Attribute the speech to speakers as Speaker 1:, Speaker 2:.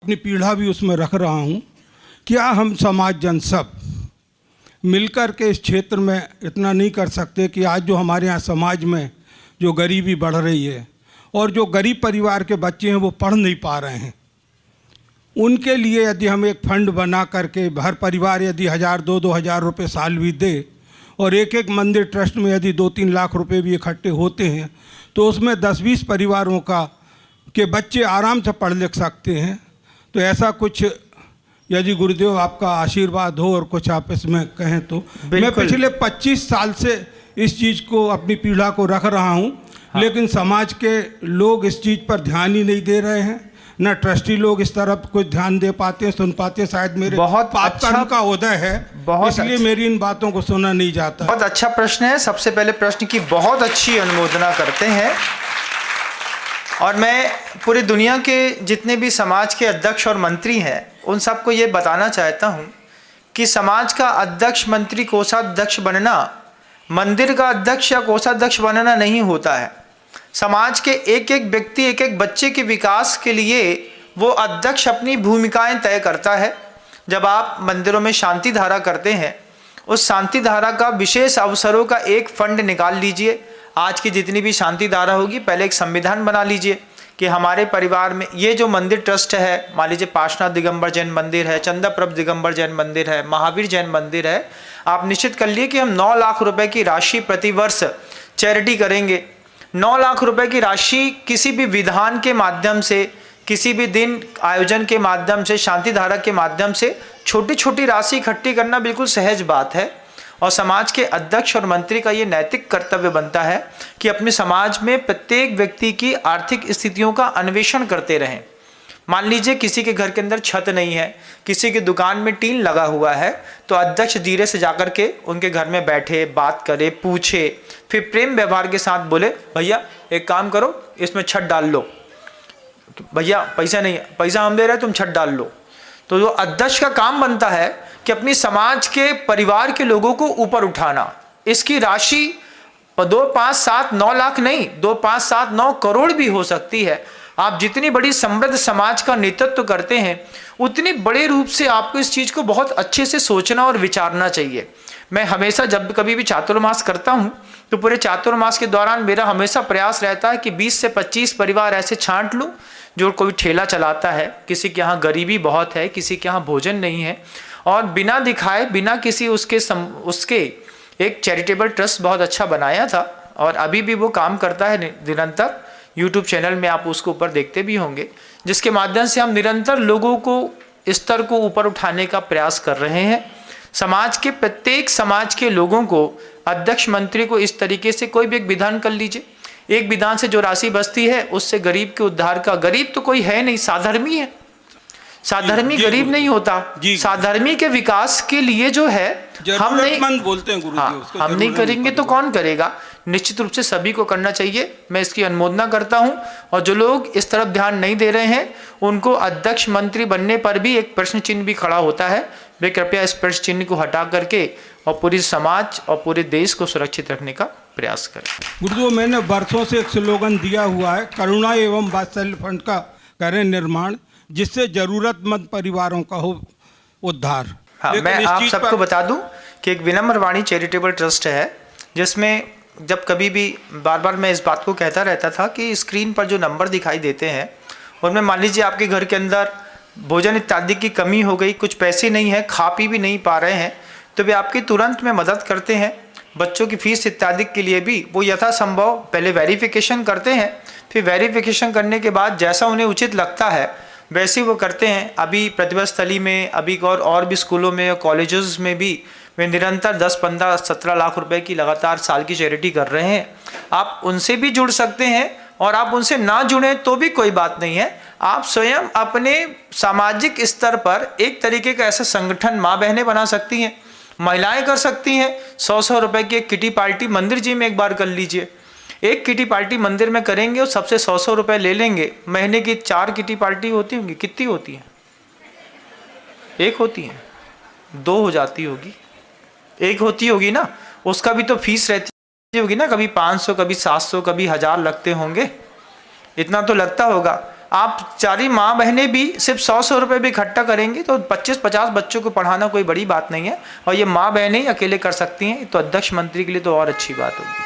Speaker 1: अपनी पीढ़ा भी उसमें रख रहा हूँ। क्या हम समाज जन सब मिलकर के इस क्षेत्र में इतना नहीं कर सकते कि आज जो हमारे यहाँ समाज में जो गरीबी बढ़ रही है और जो गरीब परिवार के बच्चे हैं वो पढ़ नहीं पा रहे हैं, उनके लिए यदि हम एक फंड बना करके हर परिवार यदि 1000-2000 रुपये साल भी दे और एक एक मंदिर ट्रस्ट में यदि 2-3 लाख रुपए भी इकट्ठे होते हैं तो उसमें 10-20 परिवारों के बच्चे आराम से पढ़ लिख सकते हैं। तो ऐसा कुछ यदि गुरुदेव आपका आशीर्वाद हो और कुछ आप इसमें कहें तो। मैं पिछले 25 साल से इस चीज़ को अपनी पीढ़ा को रख रहा हूँ। हाँ। लेकिन समाज के लोग इस चीज़ पर ध्यान ही नहीं दे रहे हैं, न ट्रस्टी लोग इस तरफ कुछ ध्यान दे पाते हैं, सुन पाते हैं। शायद मेरे
Speaker 2: बहुत
Speaker 1: पाप कर्म का उदय है, इसलिए मेरी इन बातों को सुना नहीं जाता।
Speaker 2: बहुत अच्छा प्रश्न है। सबसे पहले प्रश्न की बहुत अच्छी अनुमोदना करते हैं और मैं पूरी दुनिया के जितने भी समाज के अध्यक्ष और मंत्री हैं उन सबको ये बताना चाहता हूँ कि समाज का अध्यक्ष, मंत्री, कोषाध्यक्ष बनना मंदिर का अध्यक्ष या कोषाध्यक्ष बनना नहीं होता है। समाज के एक एक व्यक्ति, एक एक बच्चे के विकास के लिए वो अध्यक्ष अपनी भूमिकाएं तय करता है। जब आप मंदिरों में शांति धारा करते हैं, उस शांति धारा का विशेष अवसरों का एक फंड निकाल लीजिए। आज की जितनी भी शांति धारा होगी, पहले एक संविधान बना लीजिए कि हमारे परिवार में ये जो मंदिर ट्रस्ट है, मान लीजिए पार्श्वनाथ दिगंबर जैन मंदिर है, चंदाप्रभ दिगंबर जैन मंदिर है, महावीर जैन मंदिर है, आप निश्चित कर लिए कि हम 9 लाख रुपए की राशि प्रतिवर्ष चैरिटी करेंगे। 9 लाख रुपए की राशि किसी भी विधान के माध्यम से, किसी भी दिन आयोजन के माध्यम से, शांति धारा के माध्यम से छोटी छोटी राशि इकट्ठी करना बिल्कुल सहज बात है। और समाज के अध्यक्ष और मंत्री का ये नैतिक कर्तव्य बनता है कि अपने समाज में प्रत्येक व्यक्ति की आर्थिक स्थितियों का अन्वेषण करते रहें। मान लीजिए किसी के घर के अंदर छत नहीं है, किसी की दुकान में टीन लगा हुआ है, तो अध्यक्ष धीरे से जाकर के उनके घर में बैठे, बात करे, पूछे, फिर प्रेम व्यवहार के साथ बोले, भैया एक काम करो, इसमें छत डाल लो। भैया पैसा नहीं है, पैसा हम दे रहे हैं, तुम छत डाल लो। तो जो अध्यक्ष का काम बनता है कि अपनी समाज के परिवार के लोगों को ऊपर उठाना। इसकी राशि 2, 5, 7, 9 लाख नहीं, 2, 5, 7, 9 करोड़ भी हो सकती है। आप जितनी बड़ी समृद्ध समाज का नेतृत्व करते हैं, उतनी बड़े रूप से आपको इस चीज़ को बहुत अच्छे से सोचना और विचारना चाहिए। मैं हमेशा जब कभी भी चातुर्मास करता हूँ तो पूरे चातुर्मास के दौरान मेरा हमेशा प्रयास रहता है कि 20 से 25 परिवार ऐसे छांट लूँ जो कोई ठेला चलाता है, किसी के यहाँ गरीबी बहुत है, किसी के यहाँ भोजन नहीं है, और बिना दिखाए, बिना किसी उसके एक चैरिटेबल ट्रस्ट बहुत अच्छा बनाया था और अभी भी वो काम करता है निरंतर। यूट्यूब चैनल में आप उसको ऊपर देखते भी होंगे, जिसके माध्यम से हम निरंतर लोगों को स्तर को ऊपर उठाने का प्रयास कर रहे हैं। समाज के प्रत्येक समाज के लोगों को, अध्यक्ष मंत्री को इस तरीके से कोई भी एक विधान कर लीजिए, एक विधान से जो राशि बचती है उससे गरीब के उद्धार का, गरीब तो कोई है नहीं, साधर्मी है, साधर्मी गरीब नहीं होता, साधर्मी के विकास के लिए जो है हम नहीं
Speaker 1: बोलते हैं गुरु जी,
Speaker 2: हम नहीं करेंगे तो कौन करेगा। निश्चित रूप से सभी को करना चाहिए, मैं इसकी अनुमोदना करता हूं। और जो लोग इस तरफ ध्यान नहीं दे रहे हैं उनको अध्यक्ष मंत्री बनने पर भी एक प्रश्न चिन्ह भी खड़ा होता है। वे कृपया इस प्रश्न चिन्ह को हटा करके और पूरी समाज और पूरे देश को सुरक्षित रखने का प्रयास करें।
Speaker 1: गुरुदेव, मैंने वर्षों से एक स्लोगन दिया हुआ है, करुणा एवं वात्सल्य फंड का करें निर्माण, जिससे जरूरतमंद परिवारों का हो उद्धार।
Speaker 2: हाँ, मैं आप सबको बता दूं कि एक विनम्र वाणी चैरिटेबल ट्रस्ट है, जिसमें जब कभी भी बार बार मैं इस बात को कहता रहता था कि स्क्रीन पर जो नंबर दिखाई देते हैं उनमें मान लीजिए आपके घर के अंदर भोजन इत्यादि की कमी हो गई, कुछ पैसे नहीं है, खा पी भी नहीं पा रहे हैं, तो वे आपकी तुरंत में मदद करते हैं। बच्चों की फीस इत्यादि के लिए भी वो यथासंभव पहले वेरिफिकेशन करते हैं, फिर वेरिफिकेशन करने के बाद जैसा उन्हें उचित लगता है वैसे वो करते हैं। अभी प्रतिभा स्थली में, अभी और भी स्कूलों में और कॉलेजेस में भी वे निरंतर 10, 15, 17 लाख रुपए की लगातार साल की चैरिटी कर रहे हैं। आप उनसे भी जुड़ सकते हैं और आप उनसे ना जुड़ें तो भी कोई बात नहीं है। आप स्वयं अपने सामाजिक स्तर पर एक तरीके का ऐसा संगठन माँ बहनें बना सकती हैं, महिलाएं कर सकती हैं। 100-100 रुपए की एक किटी पार्टी मंदिर जी में एक बार कर लीजिए। एक किटी पार्टी मंदिर में करेंगे और सबसे 100-100 रुपए ले लेंगे। महीने की 4 किटी पार्टी होती होंगी, कितनी होती है? 1 होती है, 2 हो जाती होगी, 1 होती होगी ना। उसका भी तो फीस रहती होगी ना, कभी 500, कभी 700, कभी 1000 लगते होंगे, इतना तो लगता होगा। आप सारी माँ बहनें भी सिर्फ 100 रुपये भी इकट्ठा करेंगी तो 25-50 बच्चों को पढ़ाना कोई बड़ी बात नहीं है, और ये माँ बहनें ही अकेले कर सकती हैं, तो अध्यक्ष मंत्री के लिए तो और अच्छी बात होगी।